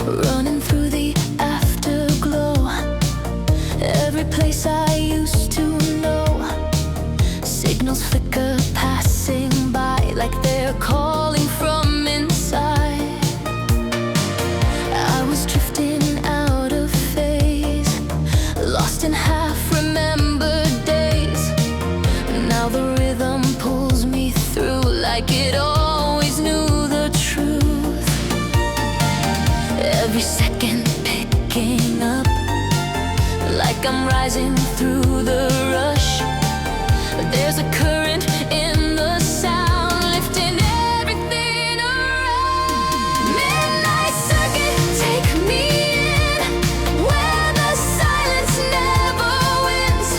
running through the afterglow. Every place I used to know, signals flicker passing by like they're calling from inside. I was drifting out of phase, lost in half-remembered days. Now the rhythm pulls me through like it always knew the truth. Every second picking up, like I'm rising through the rush. There's a current in the sound, lifting everything around. Midnight circuit, take me in, where the silence never wins.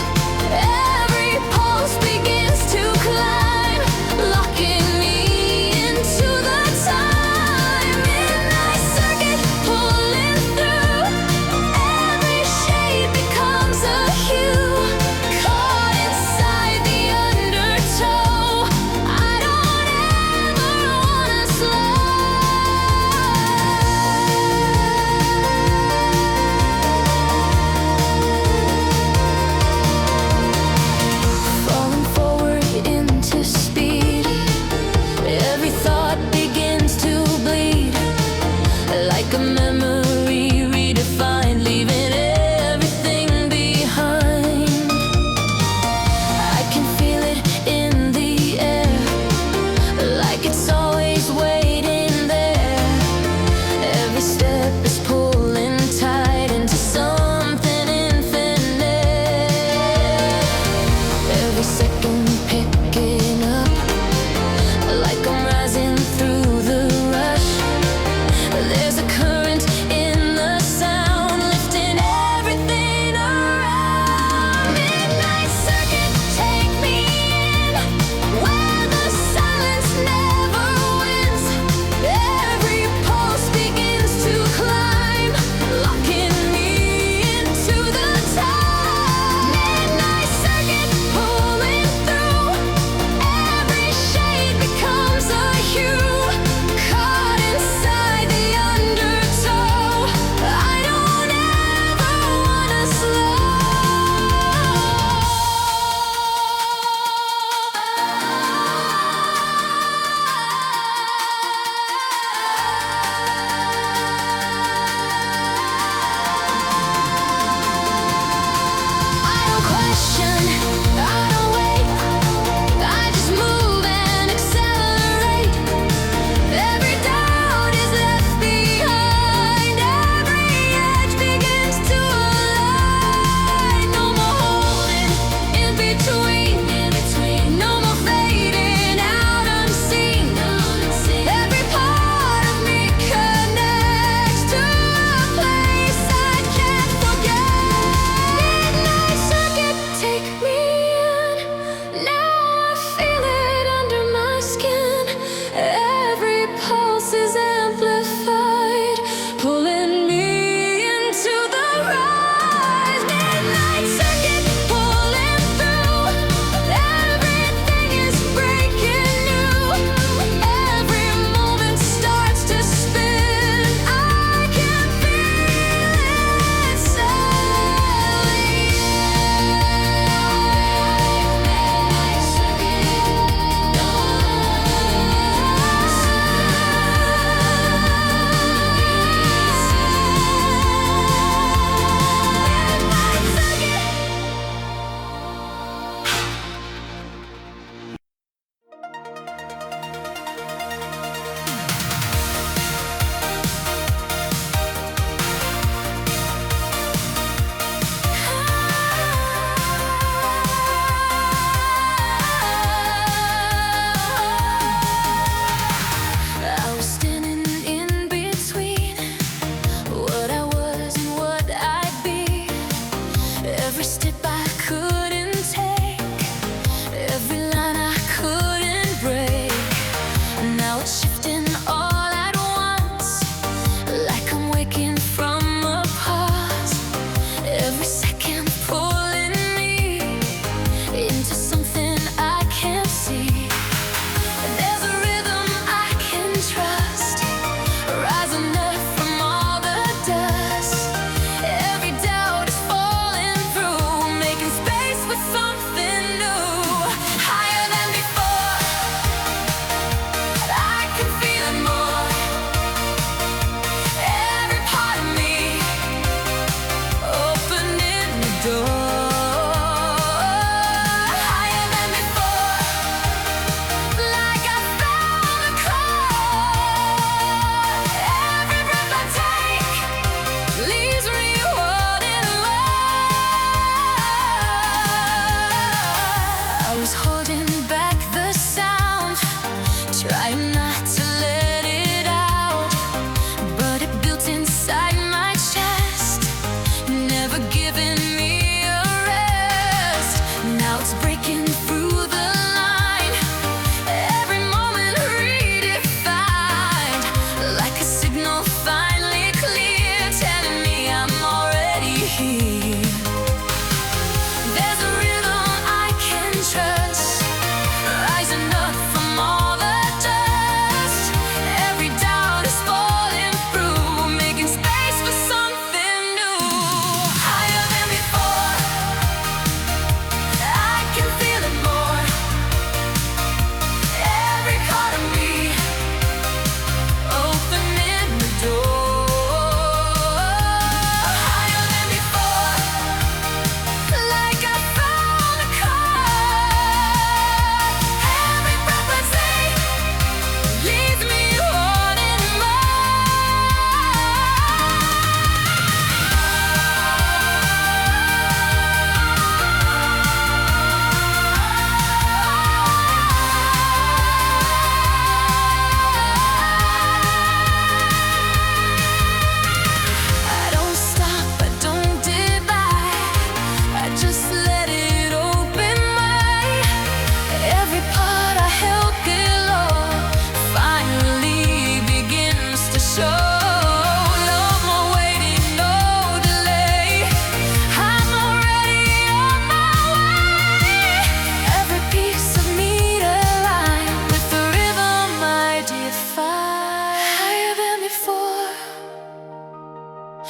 Every pulse begins to climb, locking me into the time. Midnight circuit, pulling through, every shade becomes a hue, caught inside the undertow.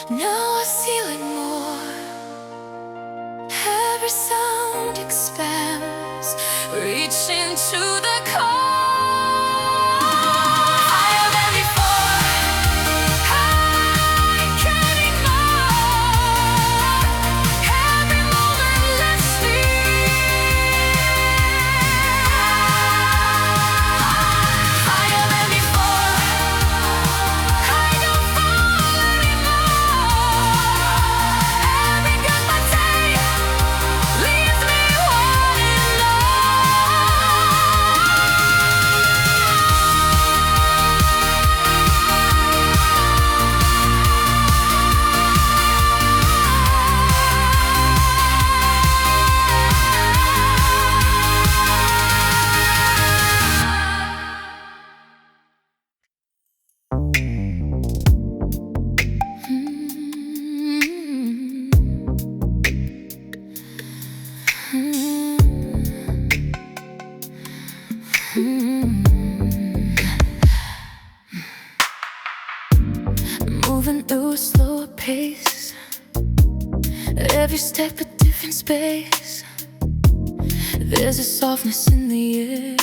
Now I feel it more. Every sound expands, reaching to the core. Higher than before, I can't ignore. Every moment lets me higher than before. I don't fall anymore. Every breath I take leaves me wanting moving through a slower pace. Every step a different space. There's a softness in the air,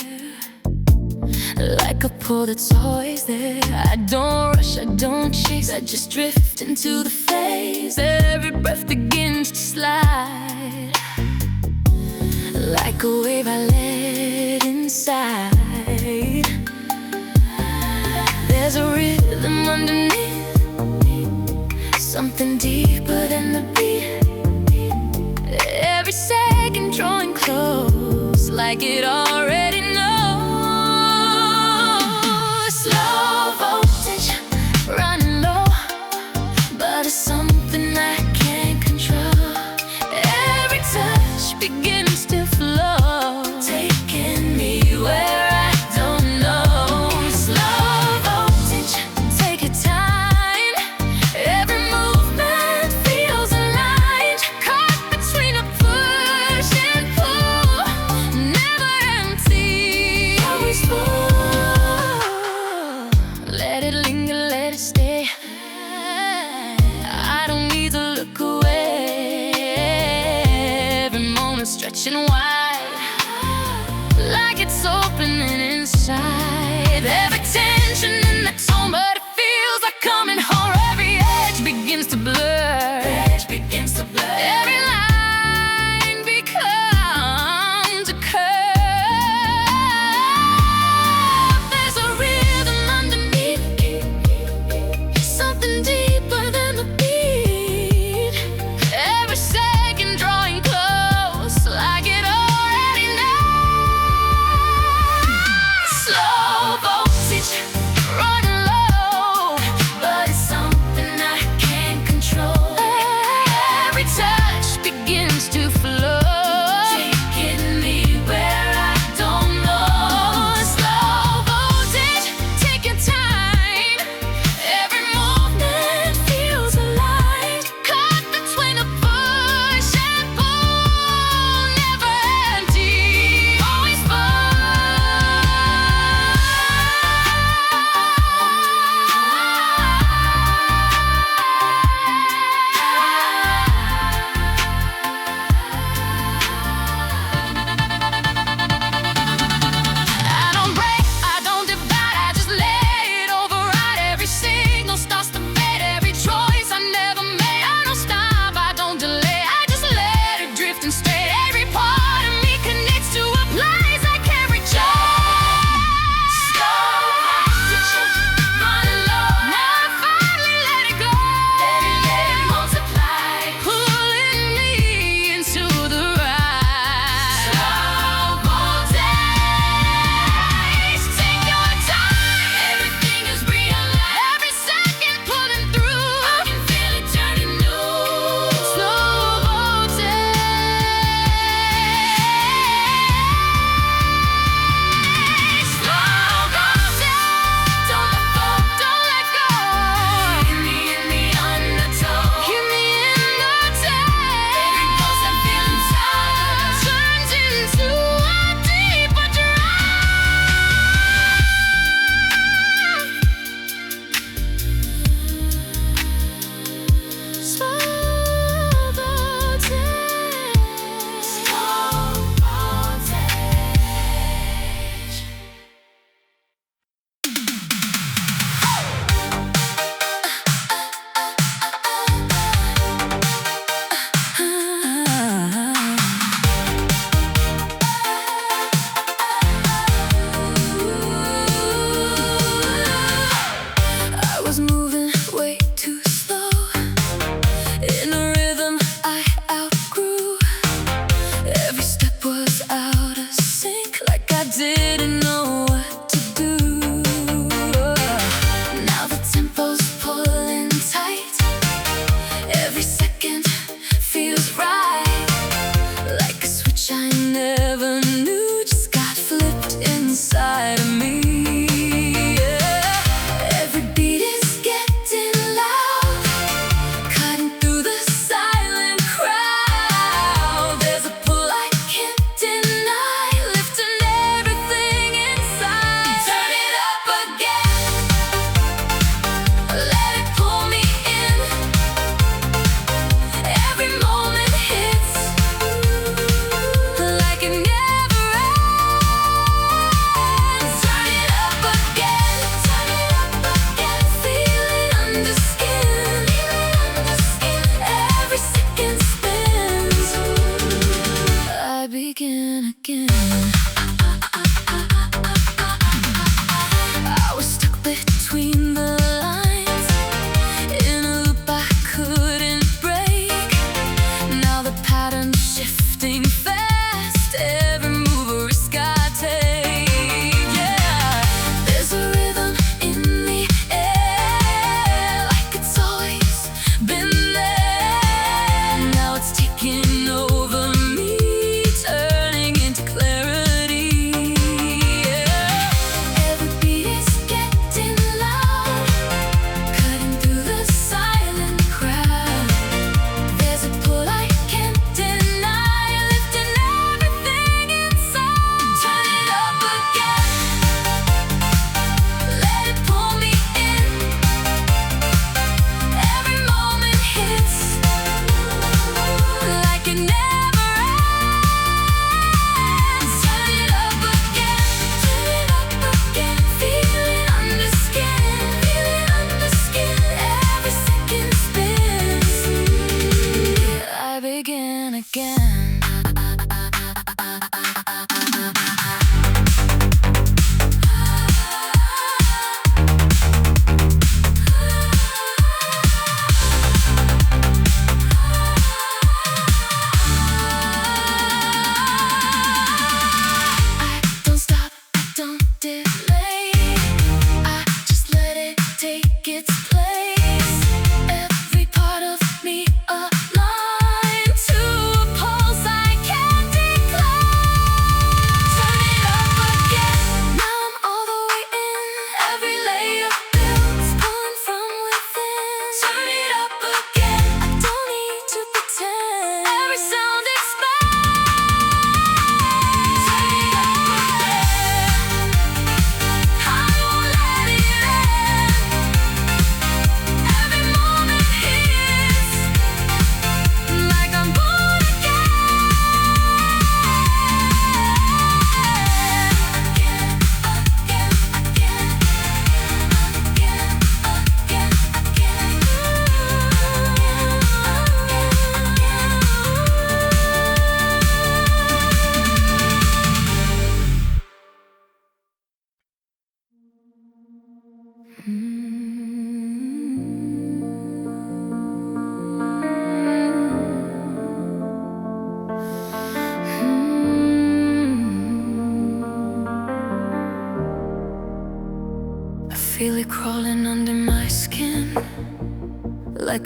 like a pull that's always there. I don't rush, I don't chase, I just drift into the phase. Every breath begins to slide, like a wave I let inside. There's a rhythm underneath, something deeper than the beat. Every second drawing close, like it already knows. Slow voltage, running low, but it's something I can't control. Every touch begins to flow, taking me where I don't know. Slow voltage, take your time. Every movement feels aligned, caught between a push and pull, never empty, always full. Let it linger, let it stay. I don't need to look away. Every moment stretching wide, like it's opening inside. Every tension in the tone, but it feels like coming home. Every edge begins to blur. Every line becomes a curve. There's a rhythm underneath, something deeper than the beat. Every second drawing close, like it already knows. Slow voltage, running low, but it's something I can't control.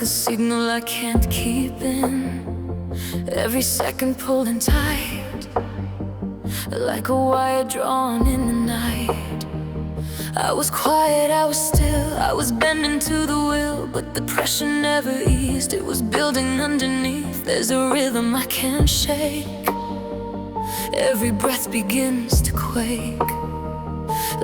signal I can't keep in. Every second pulling tight, like a wire drawn in the night. I was quiet, I was still, I was bending to the will, but the pressure never eased, it was building underneath. There's a rhythm I can't shake. Every breath begins to quake,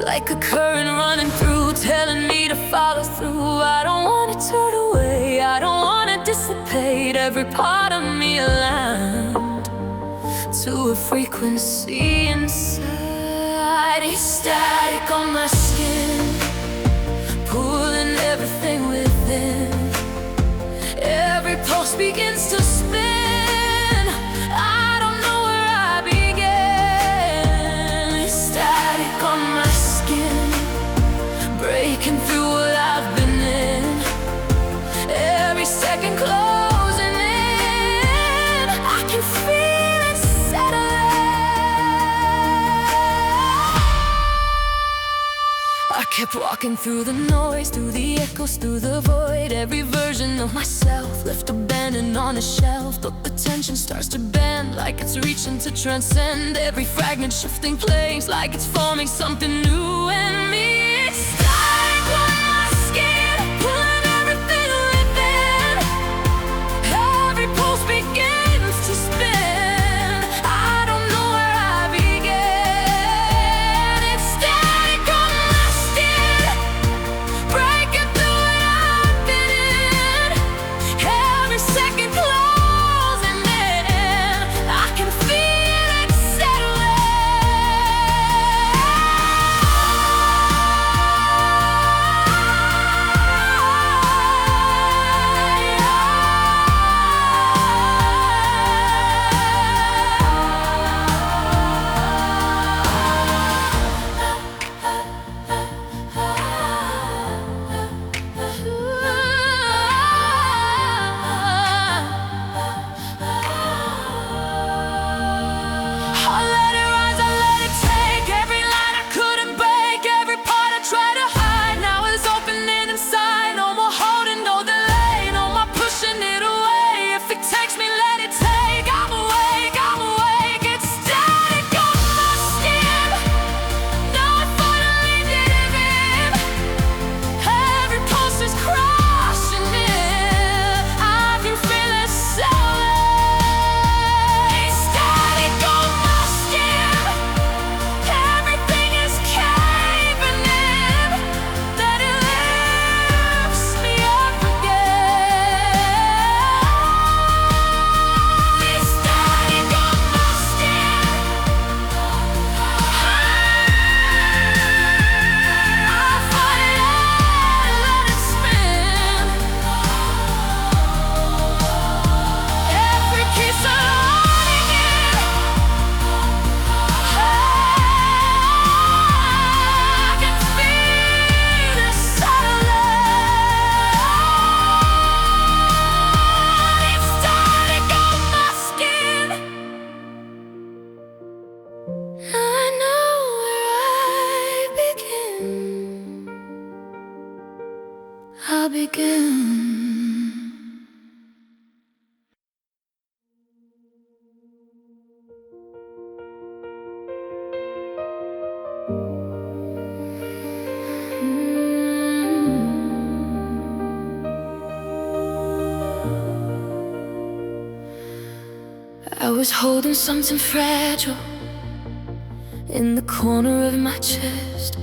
like a current running through, telling me to follow through. I don't wanna turn away, I don't wanna dissipate. Every part of me aligned to a frequency inside. It's static on my skin, pulling everything within. Every pulse begins to spin, I don't know where I began. It's static on my skin, breaking through what I've been in. Every second closing in, I can feel it settling. I kept walking through the noise, through the echoes, through the void. Every version of myself left abandoned on a shelf. But the tension starts to bend, like it's reaching to transcend. Every fragment shifting planes, like it's forming something new in me. It's static on my skin, pulling everything within. Every pulse begins to spin, I don't know where I began. It's static on my skin, breaking through what I've been in. Every second closing in, I can feel it I let it rise, I let it take. Every line I couldn't break, every part I tried to hide, now it's opening inside. No more holding, no delay, no more pushing it away. If it takes me, let it take. I'm awake, I'm awake. It's static on my skin, now I finally did it in. Every pulse is crashing in, I can feel it settling. It's static on my skin, everything is caving in. That it lifts me up again. It's static on my skin, I fight it, let it spin. Every key surrounding it, I can feel it settling. It's static on my skin, I know where I begin. I'll begin. I was holding something fragile in the corner of my chest,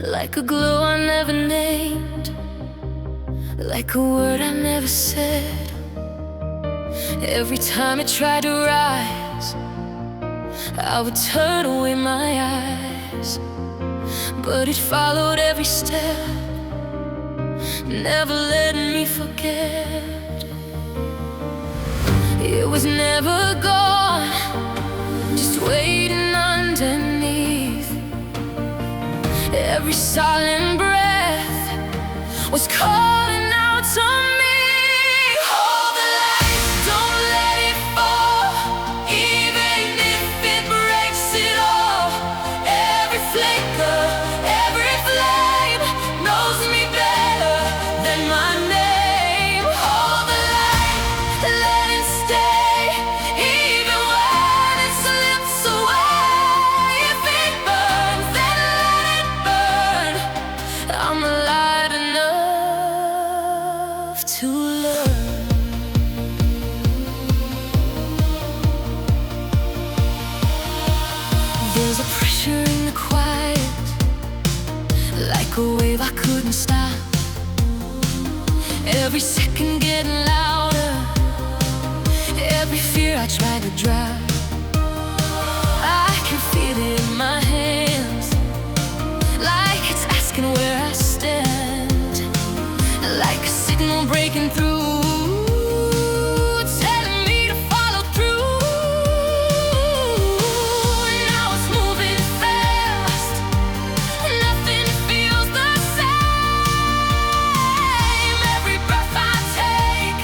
like a glow I never named, like a word I never said. Every time it tried to rise, I would turn away my eyes, but it followed every step, never letting me forget. It was never gone, just waiting underneath. Every silent breath was calling out to me. Hold the light, don't let it fall, even if it breaks it all. Every flicker, every flame knows me better than my name. blur. There's a pressure in the quiet, like a wave I couldn't stop. Every second getting louder, every fear I tried to drop. I can feel it in my hands, like it's asking where I stand, like a signal breaking through, telling me to follow through. Now it's moving fast, nothing feels the same. Every breath I take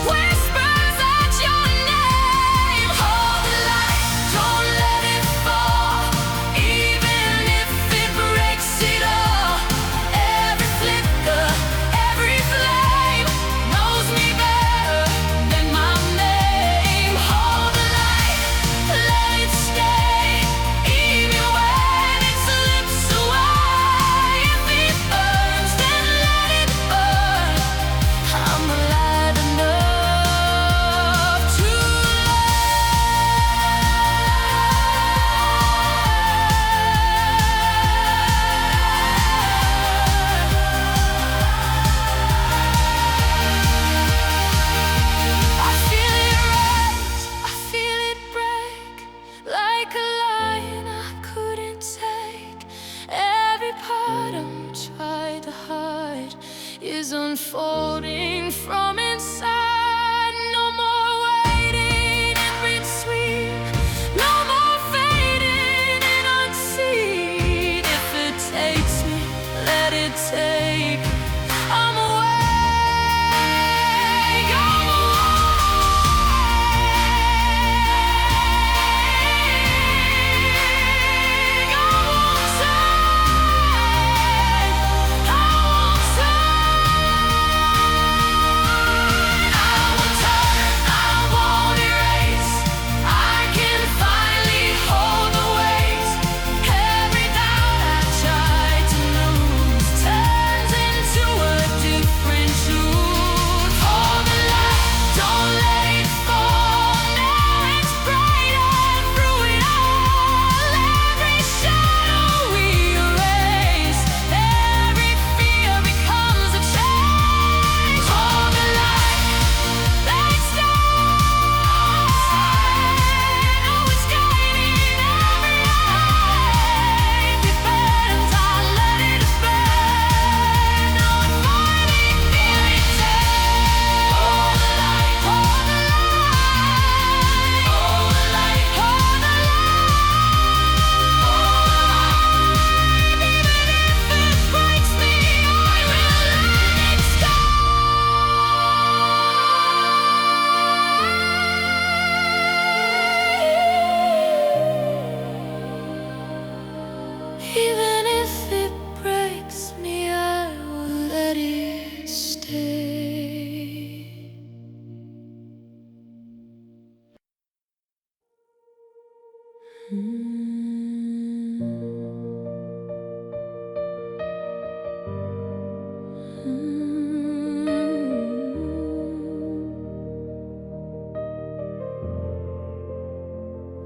whispers out your name. Hold the light, don't let it fall, even if it breaks it all. Every flicker, every flame knows me better than my name. Hold the light, let it stay, even when it slips away. If it burns, then let it burn. I'm alive enough to I feel it rise, I feel it break, like a lion I couldn't take. Every part I'm trying to hide is unfolding from inside. No more waiting in between, no more fading in unseen. If it takes me, let it take. I'm awake, I'm awake. I won't turn, I won't turn, I won't turn, I won't erase. I can finally hold the weight. Every doubt I tried to lose turns into a different truth. Hold the light, don't let it fall. Now it's brighter through it all. Every shadow we erase, every fear becomes a change. Hold the light, let it stay. Know it's guiding every eye. If it burns, I'll let it burn. Now I'm finally feeling safe. Hold the light, hold the light, hold the light, hold the light, even if it breaks me, I will let it stay. Even if it breaks me, I will let it stay.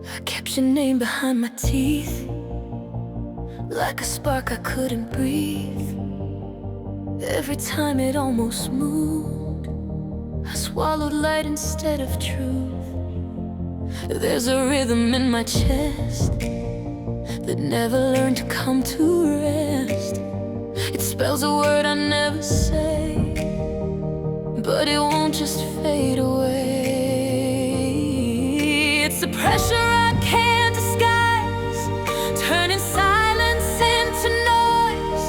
I kept your name behind my teeth, like a spark I couldn't breathe. Every time it almost moved, I swallowed light instead of truth. There's a rhythm in my chest that never learned to come to rest. It spells a word I never say, but it won't just fade away. It's the pressure I can't disguise, turning silence into noise.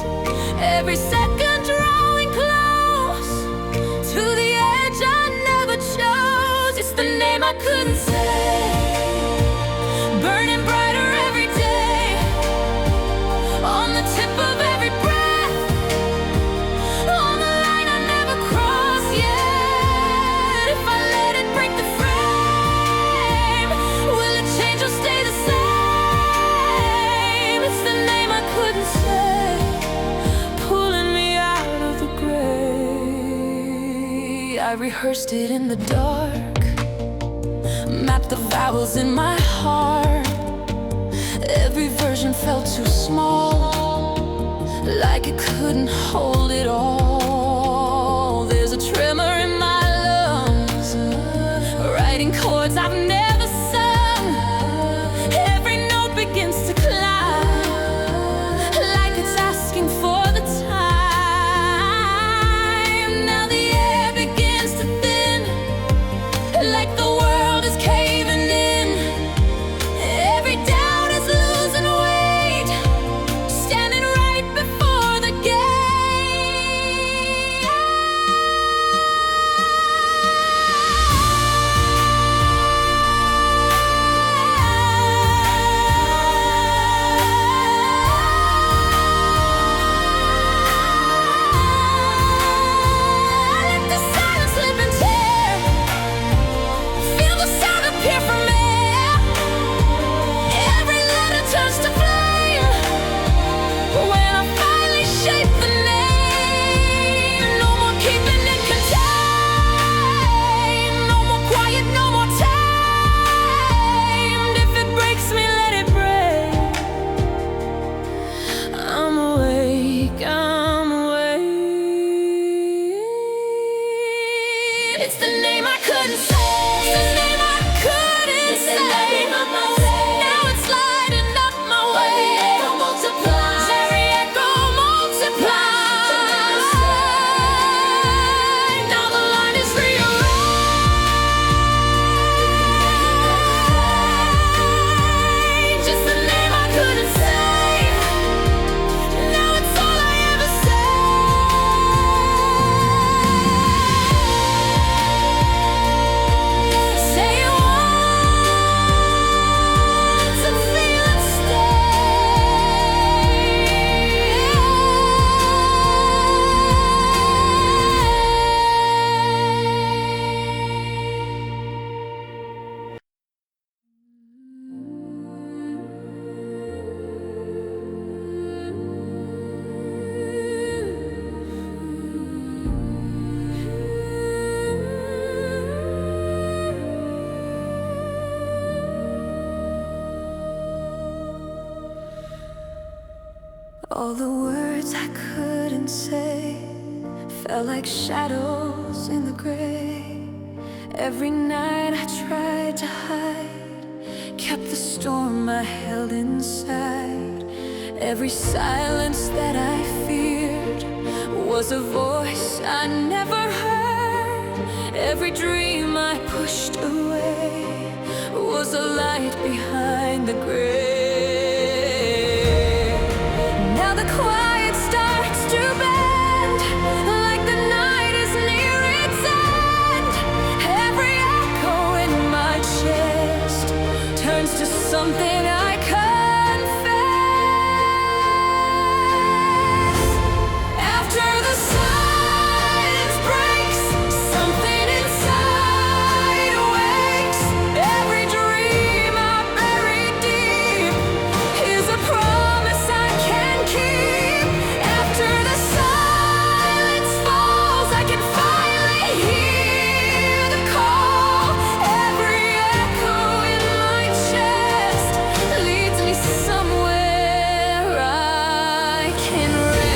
Every second drawing close to the edge I never chose. It's the name I couldn't say, burning brighter every day, on the tip of every breath, on the line I never cross yet. If I let it break the frame, will it change or stay the same? It's the name I couldn't say, melody, I rehearsed it in the dark, mapped the vowels in my heart. Every version felt too small, like it couldn't hold it all. There's a tremor in my lungs, writing chords I've never sung. Every note begins to climb, like it's asking for the time. Now the air begins to thin, like the world is caving in. Every doubt is losing weight, standing right before the gate. I let the silence slip and tear, feel the sound appear from air. Every letter turns to flame when I finally shape the name. No more keeping it contained, no more quiet, no more tamed. If it breaks me, let it break. I'm awake, I'm awake. It's the name I couldn't say, it's the name I couldn't say. Now it's lighting up my way. Every echo multiplies. Now the line is rearranged. It's the name I couldn't say. Now it's all I ever say. Say it once and feel it all the words I couldn't say felt like shadows in the gray. Every night I tried to hide, kept the storm I held inside. Every silence that I feared was a voice I never heard. Every dream I pushed away was a light behind the grave. Now the quiet starts to bend, like the night is near its end. Every echo in my chest turns to something I confess. After the silence breaks, something inside awakes. Every dream I buried deep is a promise I can keep. After the silence falls, I can finally hear the call. Every echo in my chest leads me somewhere I can rest.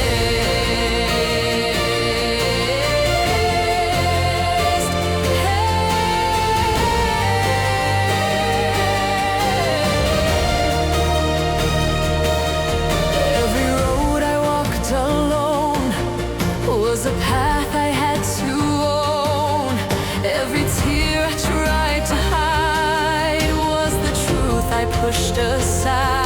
Every road I walked alone was a path I had to own. Every tear I tried to hide was the truth I pushed aside.